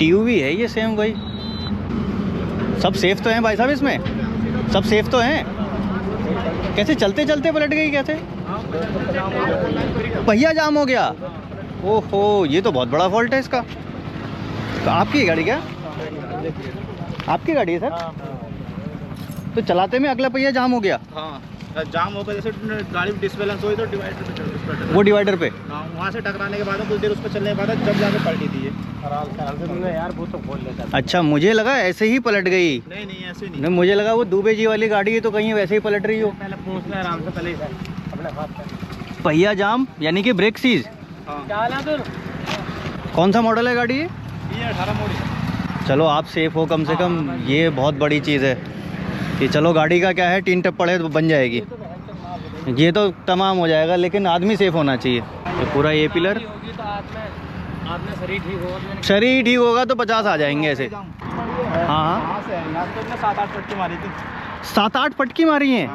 TUV है ये same भाई। सब सेफ तो हैं भाई साहब इसमें, सब सेफ तो हैं। कैसे चलते चलते पलट गई कैसे? पहिया जाम हो गया। ओहो, ये तो बहुत बड़ा फॉल्ट है इसका। तो आपकी है गाड़ी क्या? आपकी गाड़ी है सर? तो चलाते में अगला पहिया जाम हो गया। हाँ, जाम होकर जैसे गाड़ी डिसबैलेंस हुई तो डिवाइडर पे चढ़, वो डिवाइडर पे वहाँ से टकराने के बाद कुछ देर उस पर चलने के बाद जब जाके पलटी थी यार। वो तो खोल लेता। अच्छा, मुझे लगा ऐसे ही पलट गई। नहीं नहीं, ऐसे नहीं। मुझे लगा वो दुबे जी वाली गाड़ी है तो कहीं वैसे ही पलट रही हो। पहले पूछ ले आराम से, पहले अपने हाथ। पहिया जाम यानी कि ब्रेक सीज। कौन सा मॉडल है गाड़ी ये? 18 मॉडल। चलो आप सेफ हो कम से कम, ये बहुत बड़ी चीज़ है कि चलो गाड़ी का क्या है, टीन टप पड़े तो बन जाएगी, ये तो तमाम हो जाएगा, लेकिन आदमी सेफ होना चाहिए। तो पूरा ये पिलर शरीर ठीक होगा तो 50 आ जाएंगे ऐसे। हाँ हाँ, 7-8 फटकी मारी थी। 7-8 फटकी मारी हैं,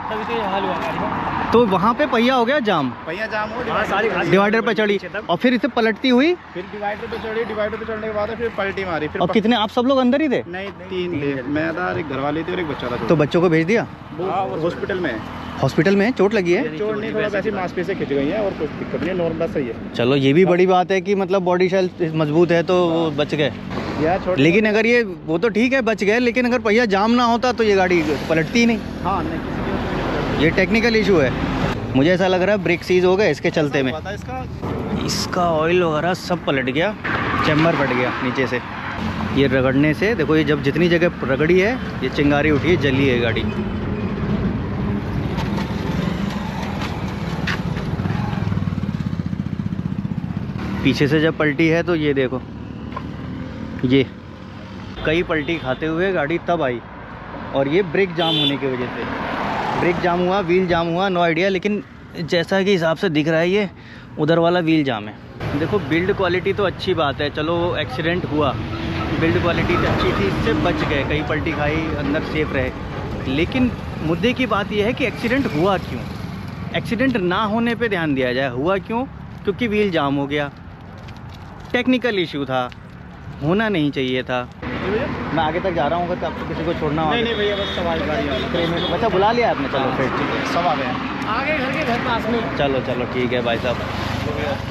तभी तो ये हाल हुआ गाड़ी का। तो वहाँ पे पहिया हो गया जाम। पहिया जाम हो, सारी डिवाइडर पे चढ़ी और फिर इसे पलटती हुई, फिर डिवाइडर पे चढ़ी, डिवाइडर पे चढ़ने के बाद फिर पलटी मारी। फिर और कितने आप सब लोग अंदर ही थे? नहीं, 3 थे। मैं था, एक घरवाली थी और एक बच्चा था। तो बच्चों को भेज दिया? हॉस्पिटल में। हॉस्पिटल में चोट लगी है? चोट नहीं, थोड़ा वैसे मांसपेशियां खिंच गई हैं और कुछ दिक्कत नहीं है, नॉर्मल सही है। चलो ये भी बड़ी बात है कि मतलब बॉडी शेल मजबूत है तो वो बच गए। लेकिन अगर ये वो तो ठीक है बच गए, लेकिन अगर पहिया जाम ना होता तो ये गाड़ी पलटती ही नहीं। हाँ, नहीं, ये टेक्निकल इशू है। मुझे ऐसा लग रहा है ब्रेक सीज हो गए इसके चलते में। इसका ऑयल वगैरह सब पलट गया, चैम्बर फट गया नीचे से। ये रगड़ने से देखो, ये जब जितनी जगह रगड़ी है ये चिंगारी उठी है, जली है गाड़ी। पीछे से जब पलटी है तो ये देखो, ये कई पलटी खाते हुए गाड़ी तब आई, और ये ब्रेक जाम होने की वजह से। ब्रेक जाम हुआ, व्हील जाम हुआ, नो आइडिया, लेकिन जैसा कि हिसाब से दिख रहा है ये उधर वाला व्हील जाम है। देखो बिल्ड क्वालिटी तो अच्छी बात है, चलो एक्सीडेंट हुआ, बिल्ड क्वालिटी तो अच्छी थी, इससे बच गए, कई पलटी खाई, अंदर सेफ रहे। लेकिन मुद्दे की बात यह है कि एक्सीडेंट हुआ क्यों? एक्सीडेंट ना होने पे ध्यान दिया जाए। हुआ क्यों? क्योंकि व्हील जाम हो गया, टेक्निकल इशू था, होना नहीं चाहिए था। मैं आगे तक जा रहा हूँ, अगर आपको किसी को छोड़ना हो। नहीं भैया, बस सवाल गाड़ी अच्छा बुला लिया आपने? चलो फिर ठीक है, सब आ गए आगे घर पास में। चलो चलो ठीक है भाई साहब।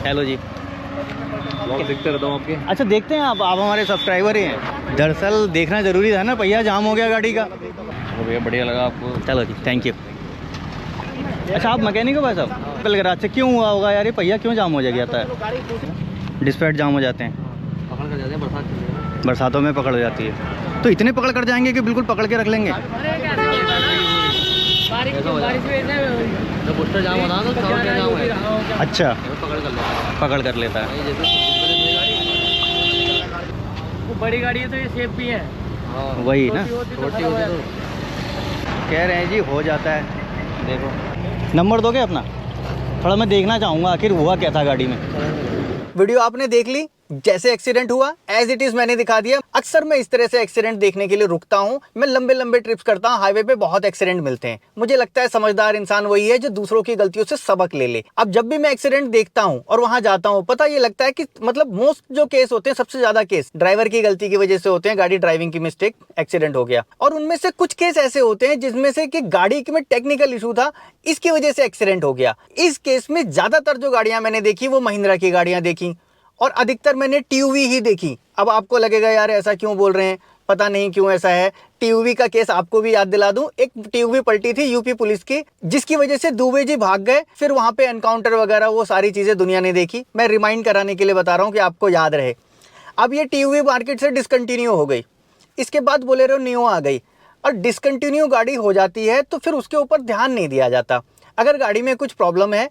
हेलो जी, देखते रहता हूँ आपके। अच्छा देखते हैं, आप हमारे सब्सक्राइबर ही हैं। दरअसल देखना ज़रूरी था ना, पहिया जाम हो गया गाड़ी का। चलो भैया, बढ़िया लगा आपको। चलो जी, थैंक यू। अच्छा आप मैकेनिक हो भाई साहब? कल रात से क्यों हुआ होगा यार, ये पहिया क्यों जाम हो जाता है? डिस्पैच जाम हो जाते हैं, पकड़ कर जाते हैं, बरसातों में पकड़ हो जाती है। तो इतने पकड़ कर जाएंगे कि बिल्कुल पकड़ के रख लेंगे? जाम होता है तो जाम है। अच्छा, पकड़ कर लेता है। पकड़ कर लेता है। वो बड़ी गाड़ी है तो ये सेफ भी है। वही ना, छोटी होती तो कह रहे हैं जी हो जाता है। देखो नंबर दोगे अपना? थोड़ा मैं देखना चाहूँगा आखिर हुआ क्या था गाड़ी में। वीडियो आपने देख ली, जैसे एक्सीडेंट हुआ एज इट इज मैंने दिखा दिया। अक्सर मैं इस तरह से एक्सीडेंट देखने के लिए रुकता हूँ। मैं लंबे लंबे ट्रिप्स करता हूँ, हाईवे पे बहुत एक्सीडेंट मिलते हैं। मुझे लगता है समझदार इंसान वही है जो दूसरों की गलतियों से सबक ले ले। अब जब भी मैं एक्सीडेंट देखता हूँ और वहां जाता हूँ, पता ये लगता है कि मतलब मोस्ट जो केस होते हैं, सबसे ज्यादा केस ड्राइवर की गलती की वजह से होते हैं। गाड़ी ड्राइविंग की मिस्टेक, एक्सीडेंट हो गया। और उनमें से कुछ केस ऐसे होते हैं जिसमें से कि गाड़ी में टेक्निकल इशू था, इसकी वजह से एक्सीडेंट हो गया। इस केस में ज्यादातर जो गाड़ियां मैंने देखी वो महिंद्रा की गाड़ियां देखी, और अधिकतर मैंने टीयूवी ही देखी। अब आपको लगेगा यार ऐसा क्यों बोल रहे हैं, पता नहीं क्यों ऐसा है। टीयूवी का केस आपको भी याद दिला दूं, एक टीयूवी पलटी थी यूपी पुलिस की, जिसकी वजह से दुबे जी भाग गए। फिर वहां पे एनकाउंटर वगैरह वो सारी चीजें दुनिया ने देखी। मैं रिमाइंड कराने के लिए बता रहा हूं कि आपको याद रहे। अब ये टीयूवी मार्केट से डिसकंटिन्यू हो गई, इसके बाद बोलेरो नियो आ गई, और डिसकंटिन्यू गाड़ी हो जाती है तो फिर उसके ऊपर ध्यान नहीं दिया जाता। अगर गाड़ी में कुछ प्रॉब्लम है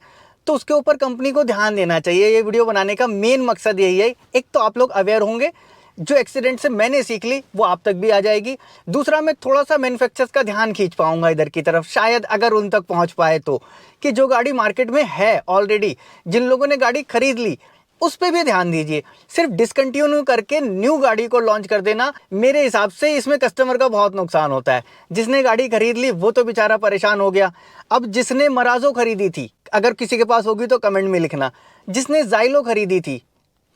तो उसके ऊपर कंपनी को ध्यान देना चाहिए। ये वीडियो बनाने का मेन मकसद यही है, एक तो आप लोग अवेयर होंगे, जो एक्सीडेंट से मैंने सीख ली वो आप तक भी आ जाएगी। दूसरा, मैं थोड़ा सा मैन्युफैक्चरर्स का ध्यान खींच पाऊंगा इधर की तरफ, शायद अगर उन तक पहुंच पाए तो, कि जो गाड़ी मार्केट में है ऑलरेडी, जिन लोगों ने गाड़ी खरीद ली, उस पर भी ध्यान दीजिए। सिर्फ डिसकंटिन्यू करके न्यू गाड़ी को लॉन्च कर देना, मेरे हिसाब से इसमें कस्टमर का बहुत नुकसान होता है। जिसने गाड़ी खरीद ली वो तो बेचारा परेशान हो गया। अब जिसने मराजो खरीदी थी, अगर किसी के पास होगी तो कमेंट में लिखना, जिसने जाइलो खरीदी थी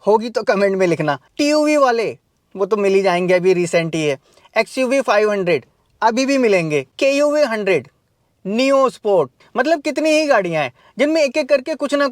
होगी तो कमेंट में लिखना। TUV वाले वो तो मिल ही जाएंगे, अभी रिसेंट ही है। XUV 500 अभी भी मिलेंगे। KUV 100, नियो स्पोर्ट, मतलब कितनी ही गाड़ियां हैं जिनमें एक एक करके कुछ ना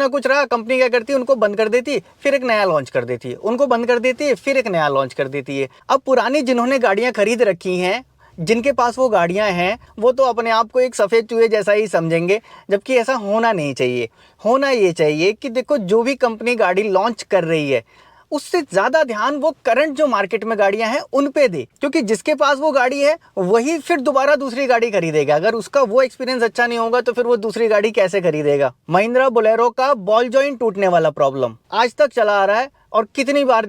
कुछ रहा। कंपनी क्या करती है, उनको बंद कर देती है, फिर एक नया लॉन्च कर देती है, उनको बंद कर देती है, फिर एक नया लॉन्च कर देती है। अब पुरानी जिन्होंने गाड़ियां खरीद रखी हैं, जिनके पास वो गाड़ियां हैं, वो तो अपने आप को एक सफ़ेद चूहे जैसा ही समझेंगे, जबकि ऐसा होना नहीं चाहिए। होना ये चाहिए कि देखो, जो भी कंपनी गाड़ी लॉन्च कर रही है उससे ज़्यादा ध्यान वो करंट जो मार्केट में गाड़ियां हैं उन पे दे, क्योंकि जिसके पास वो गाड़ी है वही फिर दोबारा दूसरी गाड़ी खरीदेगा। अगर उसका वो एक्सपीरियंस अच्छा नहीं होगा तो फिर वो दूसरी गाड़ी कैसे खरीदेगा। महिंद्रा बोलेरो का बॉल जॉइंट टूटने वाला प्रॉब्लम आज तक चला आ रहा है, और कितनी बार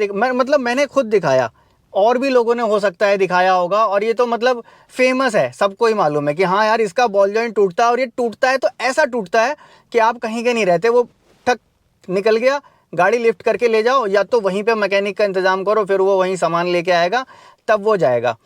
मैंने खुद दिखाया, और भी लोगों ने हो सकता है दिखाया होगा, और ये तो मतलब फेमस है, सबको ही मालूम है कि हाँ यार इसका बॉल जॉइंट टूटता है, और ये टूटता है तो ऐसा टूटता है कि आप कहीं के नहीं रहते, वो ठक निकल गया, गाड़ी लिफ्ट करके ले जाओ, या तो वहीं पे मैकेनिक का इंतज़ाम करो, फिर वो वहीं सामान लेके आएगा, तब वो जाएगा।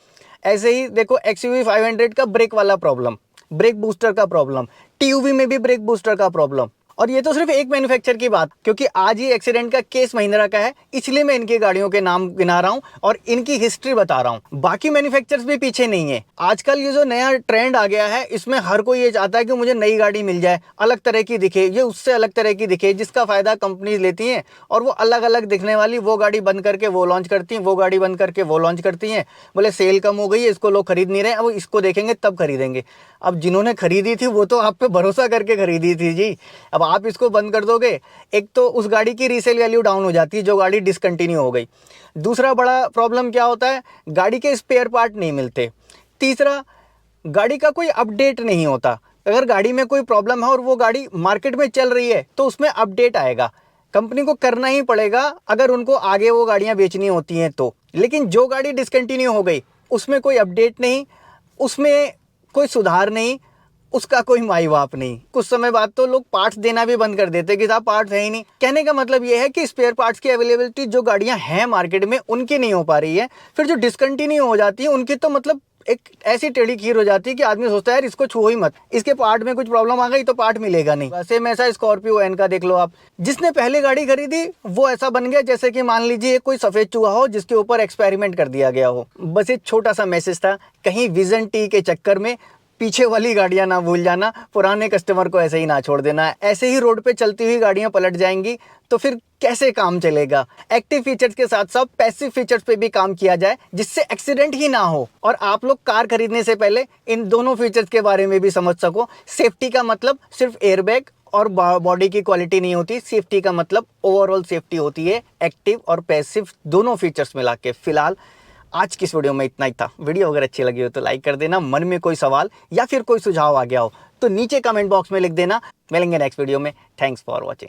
ऐसे ही देखो XUV 500 का ब्रेक वाला प्रॉब्लम, ब्रेक बूस्टर का प्रॉब्लम, TUV में भी ब्रेक बूस्टर का प्रॉब्लम। और ये तो सिर्फ एक मैन्युफैक्चर की बात, क्योंकि आज ही एक्सीडेंट का केस महिंद्रा का है, इसलिए मैं इनकी गाड़ियों के नाम गिना रहा हूँ और इनकी हिस्ट्री बता रहा हूँ। बाकी मैन्युफैक्चरर्स भी पीछे नहीं है। आजकल ये जो नया ट्रेंड आ गया है, इसमें हर कोई ये चाहता है कि मुझे नई गाड़ी मिल जाए, अलग तरह की दिखे, ये उससे अलग तरह की दिखे, जिसका फायदा कंपनीज लेती हैं, और वो अलग अलग दिखने वाली वो गाड़ी बंद करके वो लॉन्च करती हैं, वो गाड़ी बंद करके वो लॉन्च करती हैं। बोले सेल कम हो गई है, इसको लोग खरीद नहीं रहे, अब इसको देखेंगे तब खरीदेंगे। अब जिन्होंने खरीदी थी वो तो आप पे भरोसा करके खरीदी थी जी, अब आप इसको बंद कर दोगे, एक तो उस गाड़ी की रीसेल वैल्यू डाउन हो जाती है जो गाड़ी डिसकंटिन्यू हो गई। दूसरा बड़ा प्रॉब्लम क्या होता है, गाड़ी के स्पेयर पार्ट नहीं मिलते। तीसरा, गाड़ी का कोई अपडेट नहीं होता। अगर गाड़ी में कोई प्रॉब्लम है और वो गाड़ी मार्केट में चल रही है तो उसमें अपडेट आएगा, कंपनी को करना ही पड़ेगा अगर उनको आगे वो गाड़ियाँ बेचनी होती हैं तो। लेकिन जो गाड़ी डिसकंटिन्यू हो गई उसमें कोई अपडेट नहीं, उसमें कोई सुधार नहीं, उसका कोई माई बाप नहीं। कुछ समय बाद तो लोग पार्ट्स देना भी बंद कर देते कि साहब पार्ट्स है ही नहीं। कहने का मतलब ये है कि स्पेयर पार्ट्स की अवेलेबिलिटी जो गाड़ियां हैं मार्केट में उनकी नहीं हो पा रही है, फिर जो डिसकंटिन्यू हो जाती है उनकी तो मतलब एक ऐसी टेढ़ी खीर हो जाती है कि आदमी सोचता है यार इसको छुओ ही मत, इसके पार्ट में कुछ प्रॉब्लम आ गई तो पार्ट मिलेगा नहीं। वैसे में ऐसा स्कॉर्पियो एन का देख लो आप, जिसने पहले गाड़ी खरीदी वो ऐसा बन गया जैसे कि मान लीजिए कोई सफ़ेद चूहा हो जिसके ऊपर एक्सपेरिमेंट कर दिया गया हो। बस एक छोटा सा मैसेज था, कहीं विजन टी के चक्कर में पीछे वाली गाड़ियां ना भूल जाना, पुराने कस्टमर को ऐसे ही ना छोड़ देना। ऐसे ही रोड पे चलती हुई गाड़ियां पलट जाएंगी तो फिर कैसे काम चलेगा। एक्टिव फीचर्स के साथ साथ पैसिव फीचर्स पे भी काम किया जाए जिससे एक्सीडेंट ही ना हो, और आप लोग कार खरीदने से पहले इन दोनों फीचर्स के बारे में भी समझ सको। सेफ्टी का मतलब सिर्फ एयरबैग और बॉडी की क्वालिटी नहीं होती, सेफ्टी का मतलब ओवरऑल सेफ्टी होती है, एक्टिव और पैसिव दोनों फीचर्स मिला के। फिलहाल आज की इस वीडियो में इतना ही था। वीडियो अगर अच्छी लगी हो तो लाइक कर देना, मन में कोई सवाल या फिर कोई सुझाव आ गया हो तो नीचे कमेंट बॉक्स में लिख देना। मिलेंगे नेक्स्ट वीडियो में। Thanks for watching.